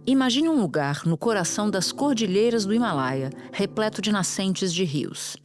Imagine um lugar no coração das cordilheiras do Himalaia, repleto de nascentes de rios.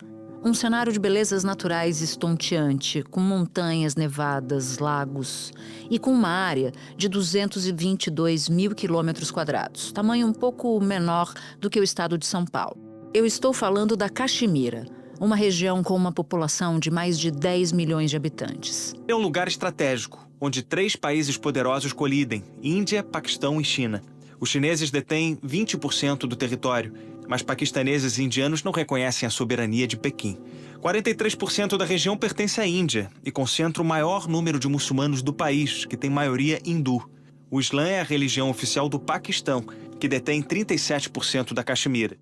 Um cenário de belezas naturais estonteante, com montanhas nevadas, lagos e com uma área de 222 mil quilômetros quadrados, tamanho um pouco menor do que o estado de São Paulo. Eu estou falando da Caxemira, uma região com uma população de mais de 10 milhões de habitantes. É um lugar estratégico, onde 3 países poderosos colidem: Índia, Paquistão e China. Os chineses detêm 20% do território, mas paquistaneses e indianos não reconhecem a soberania de Pequim. 43% da região pertence à Índia e concentra o maior número de muçulmanos do país, que tem maioria hindu. O Islã é a religião oficial do Paquistão, que detém 37% da Caxemira.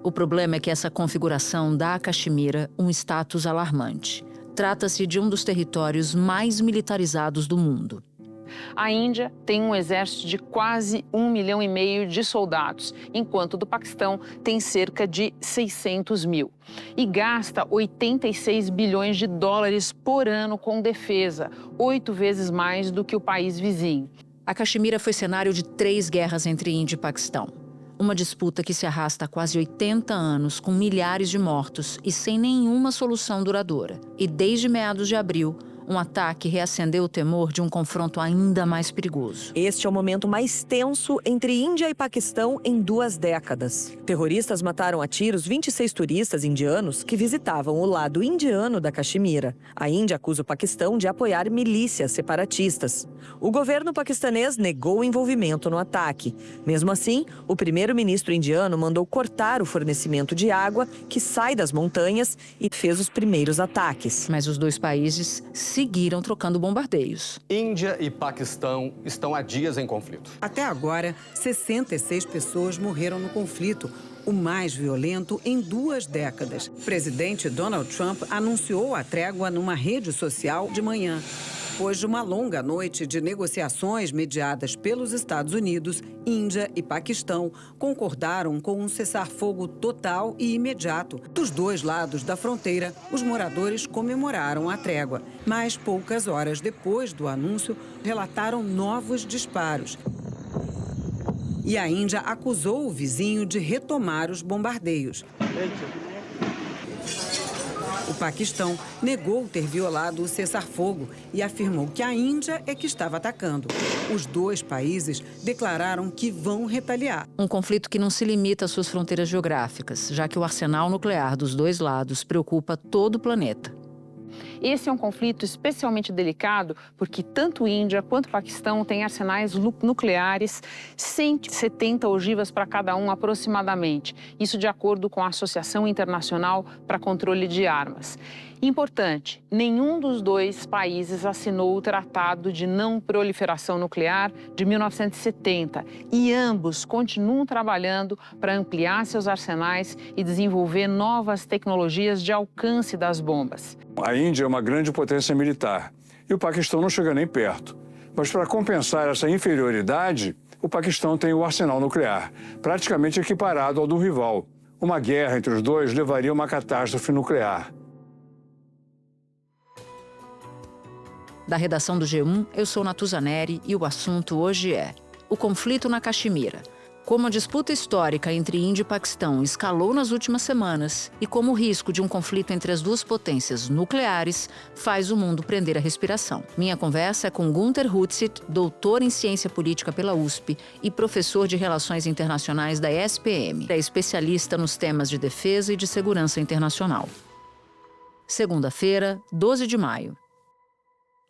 O problema é que essa configuração dá à Caxemira um status alarmante. Trata-se de um dos territórios mais militarizados do mundo. A Índia tem um exército de quase 1,5 milhão de soldados, enquanto o do Paquistão tem cerca de 600 mil. E gasta 86 bilhões de dólares por ano com defesa, 8 vezes mais do que o país vizinho. A Caxemira foi cenário de 3 guerras entre Índia e Paquistão. Uma disputa que se arrasta há quase 80 anos, com milhares de mortos e sem nenhuma solução duradoura. E desde meados de abril, um ataque reacendeu o temor de um confronto ainda mais perigoso. Este é o momento mais tenso entre Índia e Paquistão em 2 décadas. Terroristas mataram a tiros 26 turistas indianos que visitavam o lado indiano da Caxemira. A Índia acusa o Paquistão de apoiar milícias separatistas. O governo paquistanês negou o envolvimento no ataque. Mesmo assim, o primeiro-ministro indiano mandou cortar o fornecimento de água que sai das montanhas e fez os primeiros ataques. Mas os 2 países seguiram trocando bombardeios. Índia e Paquistão estão há dias em conflito. Até agora, 66 pessoas morreram no conflito, o mais violento em 2 décadas. O presidente Donald Trump anunciou a trégua numa rede social de manhã. Depois de uma longa noite de negociações mediadas pelos Estados Unidos, Índia e Paquistão concordaram com um cessar-fogo total e imediato. Dos 2 lados da fronteira, os moradores comemoraram a trégua. Mas poucas horas depois do anúncio, relataram novos disparos. E a Índia acusou o vizinho de retomar os bombardeios. O Paquistão negou ter violado o cessar-fogo e afirmou que a Índia é que estava atacando. Os 2 países declararam que vão retaliar. Um conflito que não se limita às suas fronteiras geográficas, já que o arsenal nuclear dos 2 lados preocupa todo o planeta. Esse é um conflito especialmente delicado porque tanto Índia quanto Paquistão têm arsenais nucleares, 170 ogivas para cada um aproximadamente. Isso de acordo com a Associação Internacional para Controle de Armas. Importante, nenhum dos 2 países assinou o Tratado de Não Proliferação Nuclear de 1970 e ambos continuam trabalhando para ampliar seus arsenais e desenvolver novas tecnologias de alcance das bombas. A Índia é uma grande potência militar e o Paquistão não chega nem perto. Mas para compensar essa inferioridade, o Paquistão tem o arsenal nuclear, praticamente equiparado ao do rival. Uma guerra entre os 2 levaria a uma catástrofe nuclear. Da redação do G1, eu sou Natuza Neri e o assunto hoje é o conflito na Caxemira. Como a disputa histórica entre Índia e Paquistão escalou nas últimas semanas e como o risco de um conflito entre as 2 potências nucleares faz o mundo prender a respiração. Minha conversa é com Günter Hutzit, doutor em ciência política pela USP e professor de relações internacionais da ESPM. É especialista nos temas de defesa e de segurança internacional. Segunda-feira, 12 de maio.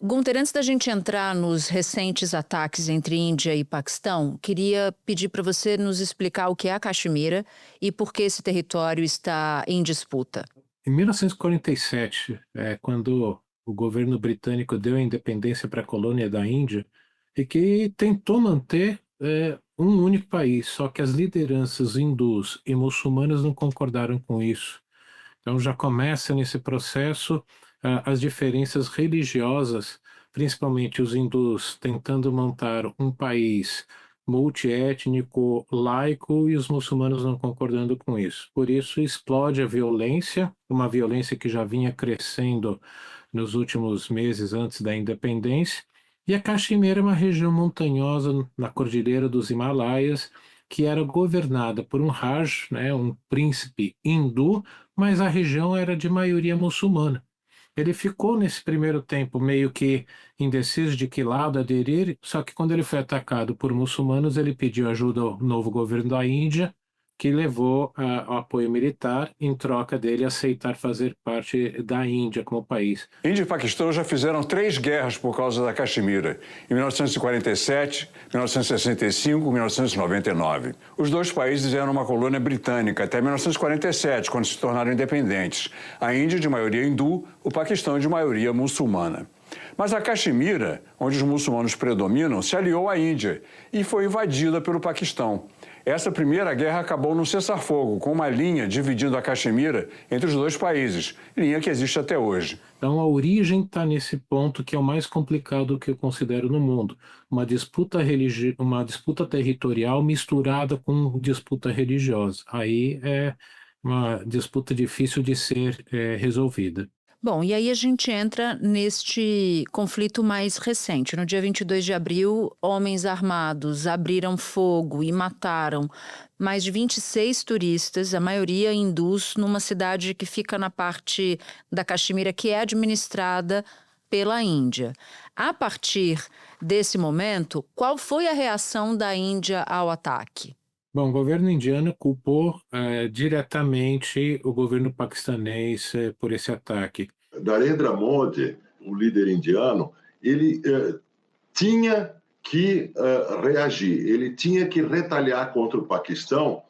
Günter, antes da gente entrar nos recentes ataques entre Índia e Paquistão, queria pedir para você nos explicar o que é a Caxemira e por que esse território está em disputa. Em 1947, quando o governo britânico deu a independência para a colônia da Índia e que tentou manter um único país, só que as lideranças hindus e muçulmanas não concordaram com isso. Então já começa nesse processo as diferenças religiosas, principalmente os hindus tentando montar um país multiétnico, laico, e os muçulmanos não concordando com isso. Por isso explode a violência, uma violência que já vinha crescendo nos últimos meses antes da independência, E a Caxemira é uma região montanhosa na Cordilheira dos Himalaias, que era governada por um Raj, né, um príncipe hindu, mas a região era de maioria muçulmana. Ele ficou nesse primeiro tempo meio que indeciso de que lado aderir, só que quando ele foi atacado por muçulmanos, ele pediu ajuda ao novo governo da Índia, que levou ao apoio militar em troca dele aceitar fazer parte da Índia como país. Índia e Paquistão já fizeram 3 guerras por causa da Caxemira, em 1947, 1965 e 1999. Os dois países eram uma colônia britânica até 1947, quando se tornaram independentes. A Índia de maioria hindu, o Paquistão de maioria muçulmana. Mas a Caxemira, onde os muçulmanos predominam, se aliou à Índia e foi invadida pelo Paquistão. Essa primeira guerra acabou num cessar-fogo, com uma linha dividindo a Caxemira entre os dois países, linha que existe até hoje. Então a origem está nesse ponto que é o mais complicado que eu considero no mundo. Uma disputa territorial misturada com disputa religiosa. Aí é uma disputa difícil de ser resolvida. Bom, e aí a gente entra neste conflito mais recente. No dia 22 de abril, homens armados abriram fogo e mataram mais de 26 turistas, a maioria hindus, numa cidade que fica na parte da Caxemira, que é administrada pela Índia. A partir desse momento, qual foi a reação da Índia ao ataque? Bom, o governo indiano culpou diretamente o governo paquistanês por esse ataque. Narendra Modi, o líder indiano, ele tinha que reagir, ele tinha que retaliar contra o Paquistão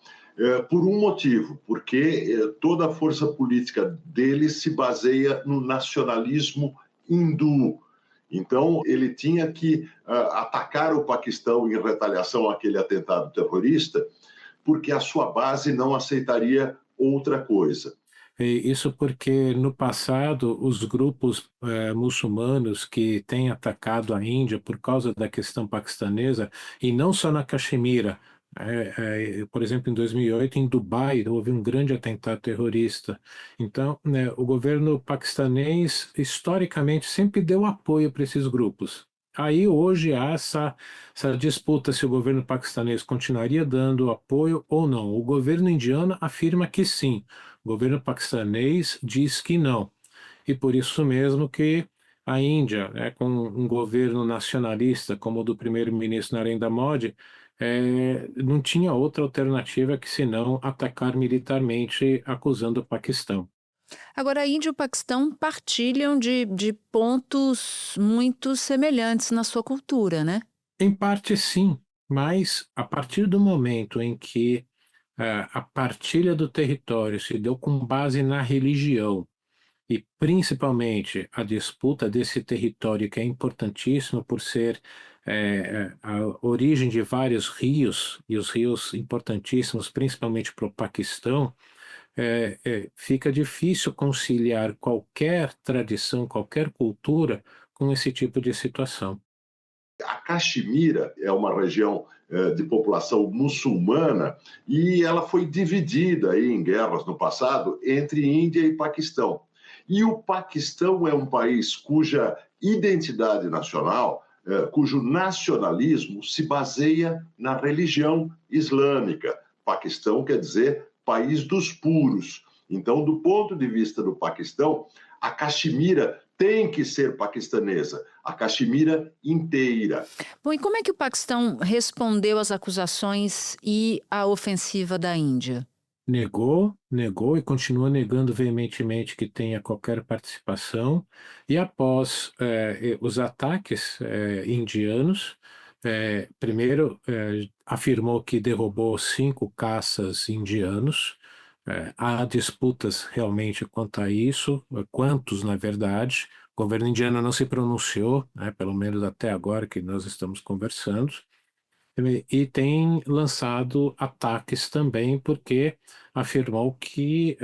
por um motivo, porque toda a força política dele se baseia no nacionalismo hindu. Então, ele tinha que atacar o Paquistão em retaliação àquele atentado terrorista, porque a sua base não aceitaria outra coisa. Isso porque, no passado, os grupos muçulmanos que têm atacado a Índia por causa da questão paquistanesa, e não só na Caxemira, por exemplo, em 2008, em Dubai, houve um grande atentado terrorista. Então, né, o governo paquistanês, historicamente, sempre deu apoio para esses grupos. Aí, hoje, há essa disputa se o governo paquistanês continuaria dando apoio ou não. O governo indiano afirma que sim. O governo paquistanês diz que não. E por isso mesmo que a Índia, com um governo nacionalista como o do primeiro-ministro Narendra Modi, não tinha outra alternativa que senão atacar militarmente, acusando o Paquistão. Agora, a Índia e o Paquistão partilham de pontos muito semelhantes na sua cultura, né? Em parte, sim, mas a partir do momento em que a partilha do território se deu com base na religião e principalmente a disputa desse território que é importantíssimo por ser a origem de vários rios, e os rios importantíssimos principalmente para o Paquistão, fica difícil conciliar qualquer tradição, qualquer cultura com esse tipo de situação. A Caxemira é uma região de população muçulmana e ela foi dividida aí em guerras no passado entre Índia e Paquistão. E o Paquistão é um país cuja identidade nacional, cujo nacionalismo se baseia na religião islâmica. Paquistão quer dizer país dos puros. Então, do ponto de vista do Paquistão, a Caxemira tem que ser paquistanesa, a Caxemira inteira. Bom, e como é que o Paquistão respondeu às acusações e à ofensiva da Índia? Negou e continua negando veementemente que tenha qualquer participação. E após os ataques indianos, primeiro afirmou que derrubou 5 caças indianos. Há disputas realmente quanto a isso, quantos na verdade. O governo indiano não se pronunciou, pelo menos até agora que nós estamos conversando, e tem lançado ataques também porque afirmou que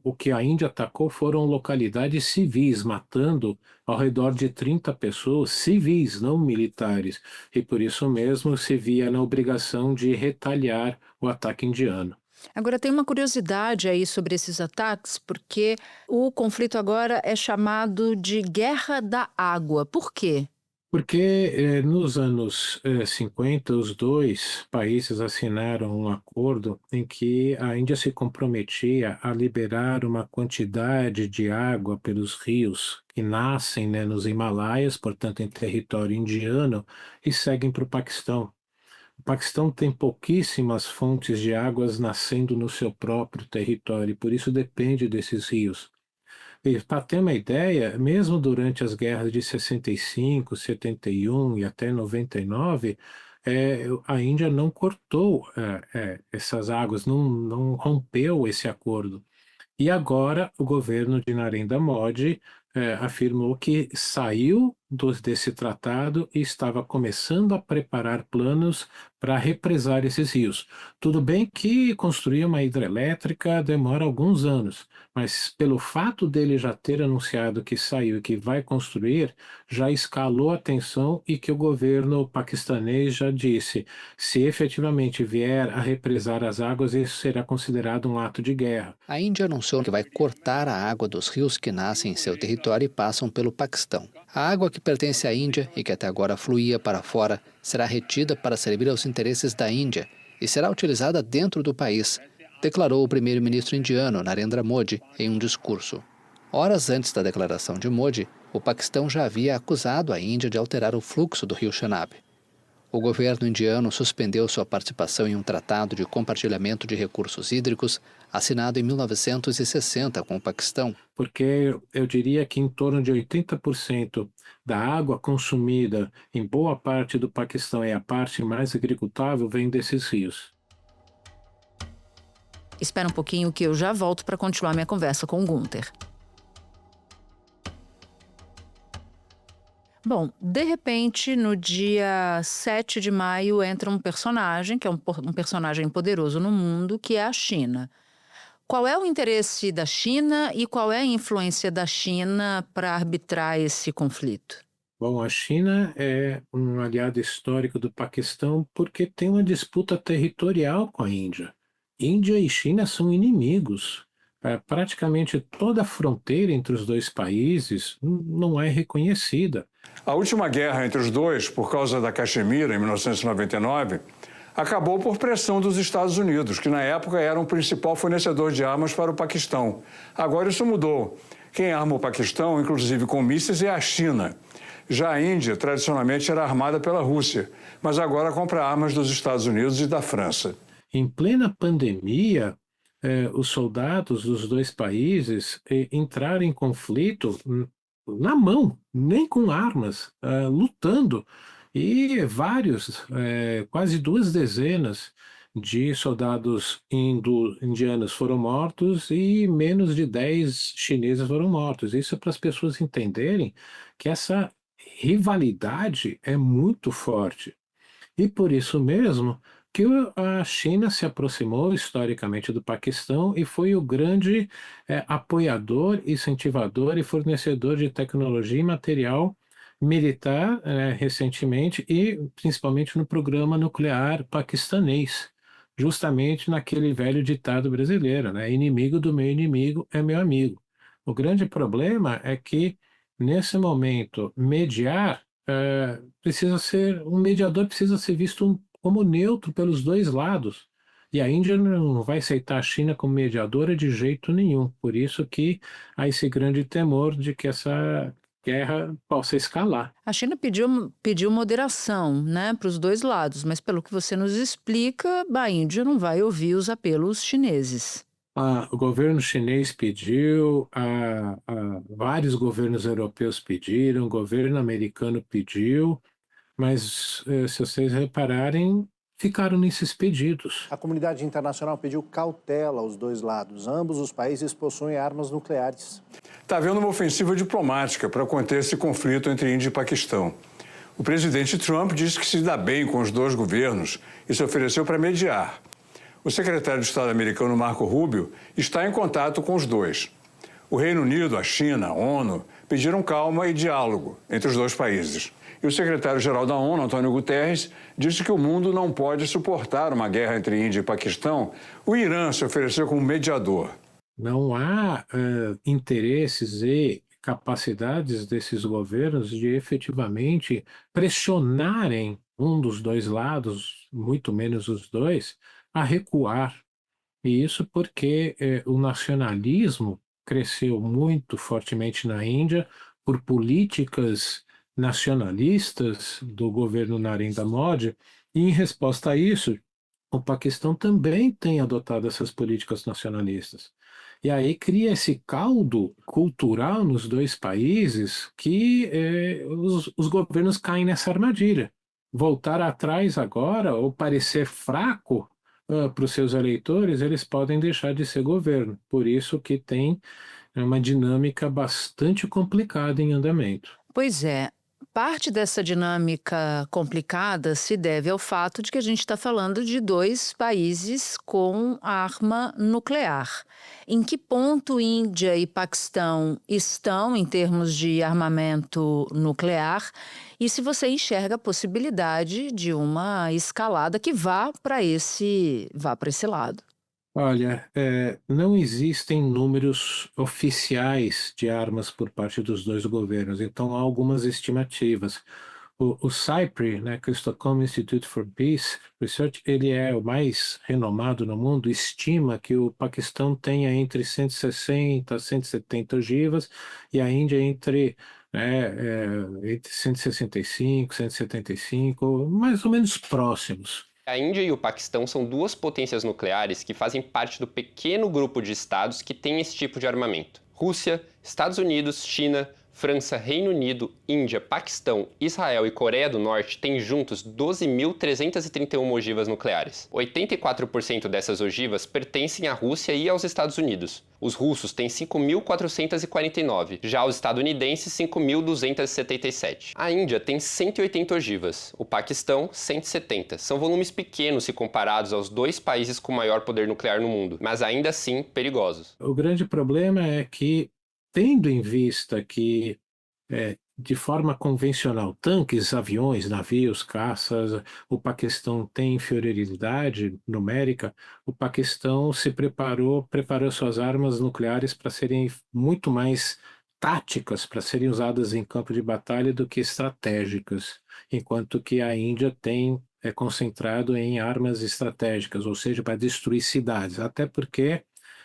o que a Índia atacou foram localidades civis, matando ao redor de 30 pessoas civis, não militares, e por isso mesmo se via na obrigação de retaliar o ataque indiano. Agora, tem uma curiosidade aí sobre esses ataques, porque o conflito agora é chamado de Guerra da Água. Por quê? Porque nos anos 50, os dois países assinaram um acordo em que a Índia se comprometia a liberar uma quantidade de água pelos rios que nascem, né, nos Himalaias, portanto em território indiano, e seguem para o Paquistão. O Paquistão tem pouquíssimas fontes de águas nascendo no seu próprio território, e por isso depende desses rios. E para ter uma ideia, mesmo durante as guerras de 65, 71 e até 99, a Índia não cortou essas águas, não rompeu esse acordo. E agora o governo de Narendra Modi afirmou que saiu desse tratado e estava começando a preparar planos para represar esses rios. Tudo bem que construir uma hidrelétrica demora alguns anos, mas pelo fato dele já ter anunciado que saiu e que vai construir, já escalou a tensão e que o governo paquistanês já disse: se efetivamente vier a represar as águas, isso será considerado um ato de guerra. A Índia anunciou que vai cortar a água dos rios que nascem em seu território e passam pelo Paquistão. A água que pertence à Índia e que até agora fluía para fora será retida para servir aos interesses da Índia e será utilizada dentro do país, declarou o primeiro-ministro indiano Narendra Modi em um discurso. Horas antes da declaração de Modi, o Paquistão já havia acusado a Índia de alterar o fluxo do rio Chenab. O governo indiano suspendeu sua participação em um tratado de compartilhamento de recursos hídricos assinado em 1960 com o Paquistão. Porque eu diria que em torno de 80% da água consumida em boa parte do Paquistão e a parte mais agricultável vem desses rios. Espera um pouquinho que eu já volto para continuar minha conversa com o Gunther. Bom, de repente, no dia 7 de maio, entra um personagem, que é um personagem poderoso no mundo, que é a China. Qual é o interesse da China e qual é a influência da China para arbitrar esse conflito? Bom, a China é um aliado histórico do Paquistão porque tem uma disputa territorial com a Índia. Índia e China são inimigos. Praticamente toda a fronteira entre os dois países não é reconhecida. A última guerra entre os dois, por causa da Caxemira, em 1999, acabou por pressão dos Estados Unidos, que na época era o principal fornecedor de armas para o Paquistão. Agora isso mudou. Quem arma o Paquistão, inclusive com mísseis, é a China. Já a Índia, tradicionalmente, era armada pela Rússia, mas agora compra armas dos Estados Unidos e da França. Em plena pandemia, os soldados dos dois países entraram em conflito na mão, nem com armas, lutando. E vários, quase 2 dezenas de soldados indianos foram mortos e menos de 10 chineses foram mortos. Isso é para as pessoas entenderem que essa rivalidade é muito forte. E por isso mesmo que a China se aproximou historicamente do Paquistão e foi o grande apoiador, incentivador e fornecedor de tecnologia e material militar recentemente e principalmente no programa nuclear paquistanês, justamente naquele velho ditado brasileiro, né? Inimigo do meu inimigo é meu amigo. O grande problema é que, nesse momento, um mediador precisa ser visto como neutro pelos dois lados. E a Índia não vai aceitar a China como mediadora de jeito nenhum. Por isso que há esse grande temor de que essa guerra possa escalar. A China pediu moderação, né, para os dois lados, mas pelo que você nos explica, a Índia não vai ouvir os apelos chineses. O governo chinês pediu, vários governos europeus pediram, o governo americano pediu, mas se vocês repararem, ficaram nesses pedidos. A comunidade internacional pediu cautela aos dois lados. Ambos os países possuem armas nucleares. Está havendo uma ofensiva diplomática para conter esse conflito entre Índia e Paquistão. O presidente Trump disse que se dá bem com os dois governos e se ofereceu para mediar. O secretário de Estado americano Marco Rubio está em contato com os dois. O Reino Unido, a China, a ONU pediram calma e diálogo entre os dois países. E o secretário-geral da ONU, Antônio Guterres, disse que o mundo não pode suportar uma guerra entre Índia e Paquistão. O Irã se ofereceu como mediador. Não há interesses e capacidades desses governos de efetivamente pressionarem um dos dois lados, muito menos os dois, a recuar. E isso porque o nacionalismo cresceu muito fortemente na Índia por políticas nacionalistas do governo Narendra Modi, e em resposta a isso, o Paquistão também tem adotado essas políticas nacionalistas. E aí cria esse caldo cultural nos dois países que os governos caem nessa armadilha. Voltar atrás agora ou parecer fraco para os seus eleitores, eles podem deixar de ser governo. Por isso que tem uma dinâmica bastante complicada em andamento. Pois é, parte dessa dinâmica complicada se deve ao fato de que a gente está falando de dois países com arma nuclear. Em que ponto Índia e Paquistão estão em termos de armamento nuclear? E se você enxerga a possibilidade de uma escalada que vá para esse lado? Olha, não existem números oficiais de armas por parte dos dois governos, então há algumas estimativas. O CIPRI, né, que é o Stockholm Institute for Peace Research, ele é o mais renomado no mundo, estima que o Paquistão tenha entre 160 a 170 ogivas e a Índia entre 165, 175, mais ou menos próximos. A Índia e o Paquistão são duas potências nucleares que fazem parte do pequeno grupo de estados que tem esse tipo de armamento. Rússia, Estados Unidos, China, França, Reino Unido, Índia, Paquistão, Israel e Coreia do Norte têm juntos 12.331 ogivas nucleares. 84% dessas ogivas pertencem à Rússia e aos Estados Unidos. Os russos têm 5.449, já os estadunidenses 5.277. A Índia tem 180 ogivas, o Paquistão 170. São volumes pequenos se comparados aos dois países com maior poder nuclear no mundo, mas ainda assim perigosos. O grande problema é que, tendo em vista que, de forma convencional, tanques, aviões, navios, caças, o Paquistão tem inferioridade numérica, o Paquistão preparou suas armas nucleares para serem muito mais táticas, para serem usadas em campo de batalha do que estratégicas, enquanto que a Índia é concentrado em armas estratégicas, ou seja, para destruir cidades, até porque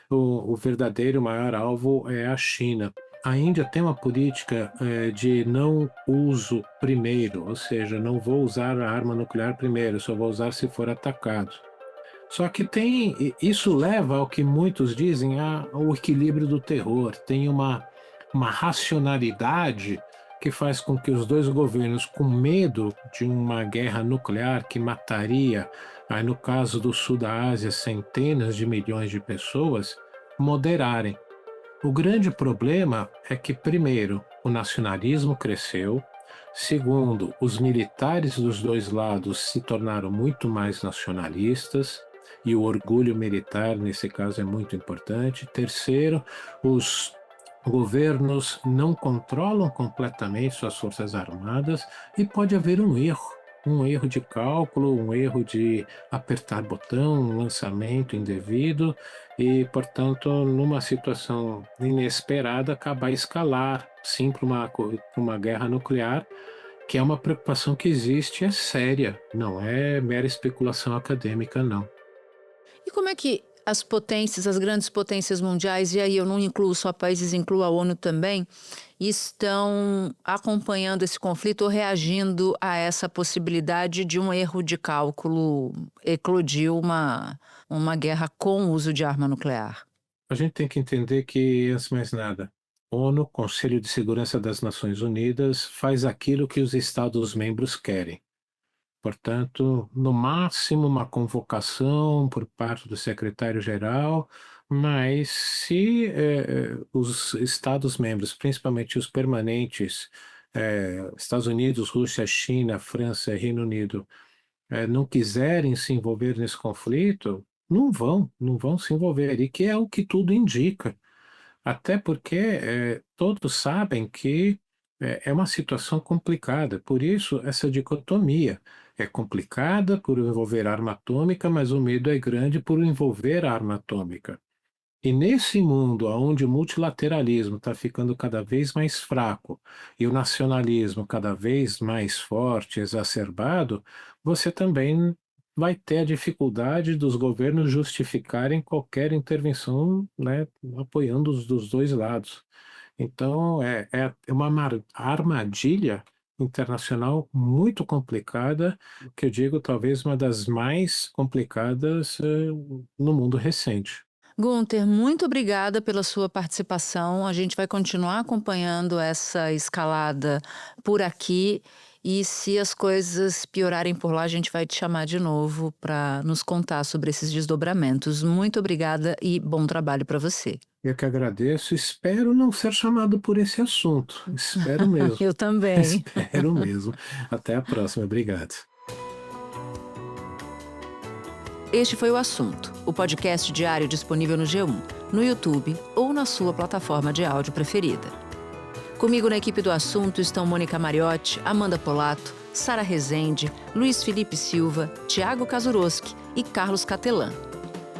o verdadeiro maior alvo é a China. A Índia tem uma política de não uso primeiro, ou seja, não vou usar a arma nuclear primeiro, só vou usar se for atacado. Só que isso leva ao que muitos dizem ao equilíbrio do terror. Tem uma racionalidade que faz com que os dois governos, com medo de uma guerra nuclear que mataria, aí no caso do sul da Ásia, centenas de milhões de pessoas, moderarem. O grande problema é que, primeiro, o nacionalismo cresceu, segundo, os militares dos dois lados se tornaram muito mais nacionalistas, e o orgulho militar, nesse caso, é muito importante. Terceiro, os governos não controlam completamente suas forças armadas e pode haver um erro de cálculo, um erro de apertar botão, um lançamento indevido e, portanto, numa situação inesperada, acabar escalar, sim, para uma guerra nuclear, que é uma preocupação que existe, é séria, não é mera especulação acadêmica, não. E como é que as potências, as grandes potências mundiais, e aí eu não incluo só países, incluo a ONU também, estão acompanhando esse conflito ou reagindo a essa possibilidade de um erro de cálculo eclodir uma guerra com o uso de arma nuclear? A gente tem que entender que, antes de mais nada, ONU, Conselho de Segurança das Nações Unidas, faz aquilo que os Estados-membros querem. Portanto, no máximo uma convocação por parte do secretário-geral, mas se os Estados-membros, principalmente os permanentes, Estados Unidos, Rússia, China, França e Reino Unido, não quiserem se envolver nesse conflito, não vão se envolver, e que é o que tudo indica. Até porque todos sabem que é uma situação complicada, por isso essa dicotomia. É complicada por envolver arma atômica, mas o medo é grande por envolver a arma atômica. E nesse mundo onde o multilateralismo está ficando cada vez mais fraco e o nacionalismo cada vez mais forte, exacerbado, você também vai ter a dificuldade dos governos justificarem qualquer intervenção, né, apoiando os dos dois lados. Então, é uma armadilha internacional muito complicada, que eu digo talvez uma das mais complicadas no mundo recente. Gunther, muito obrigada pela sua participação. A gente vai continuar acompanhando essa escalada por aqui. E se as coisas piorarem por lá, a gente vai te chamar de novo para nos contar sobre esses desdobramentos. Muito obrigada e bom trabalho para você. Eu que agradeço. Espero não ser chamado por esse assunto. Espero mesmo. Eu também. Espero mesmo. Até a próxima. Obrigado. Este foi o Assunto, o podcast diário disponível no G1, no YouTube ou na sua plataforma de áudio preferida. Comigo na equipe do Assunto estão Mônica Mariotti, Amanda Polato, Sara Rezende, Luiz Felipe Silva, Tiago Kazuroski e Carlos Catelan.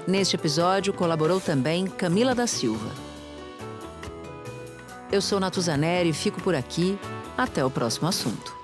Neste episódio colaborou também Camila da Silva. Eu sou Natuzaneri e fico por aqui. Até o próximo assunto.